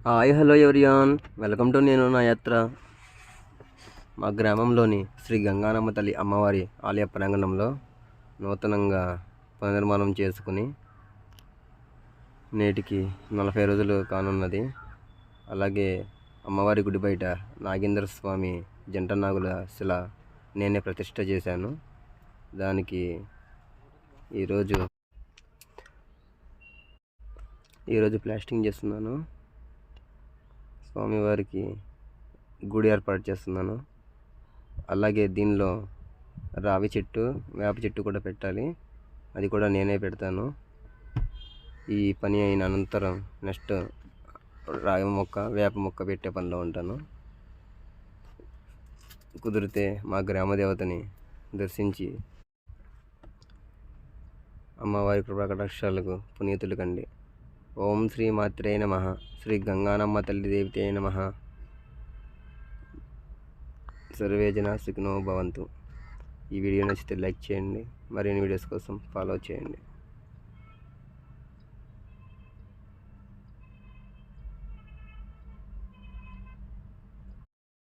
Hi hello everyone, welcome to నేను నా యాత్ర. మా గ్రామంలోని శ్రీ గంగానమ్మ తల్లి అమ్మవారి ఆలయ ప్రాంగణంలో నూతనంగా పునర్నిర్మాణం చేసుకుని నేటికి 40 రోజులు కానున్నది. అలాగే అమ్మవారి గుడి బయట నాగేంద్ర స్వామి జంట నాగుల శిల నేనే ప్రతిష్ఠ చేశాను. దానికి ఈరోజు ప్లాస్టింగ్ చేస్తున్నాను. స్వామివారికి గుడి ఏర్పాటు చేస్తున్నాను. అలాగే దీనిలో రావి చెట్టు, వేప చెట్టు కూడా పెట్టాలి. అది కూడా నేనే పెడతాను. ఈ పని అయిన అనంతరం నెక్స్ట్ రావి మొక్క, వేప మొక్క పెట్టే పనిలో ఉంటాను. కుదిరితే మా గ్రామ దేవతని దర్శించి అమ్మవారి కృపాకటాక్షాలకు పునీతులు కండి. ఓం శ్రీ మాత్రే నమః. శ్రీ గంగానమ్మ తల్లి దేవితే నమః. సర్వే జన సుఖినో భవంతు. ఈ వీడియో నచ్చితే లైక్ చేయండి. మరిన్ని వీడియోస్ కోసం ఫాలో చేయండి.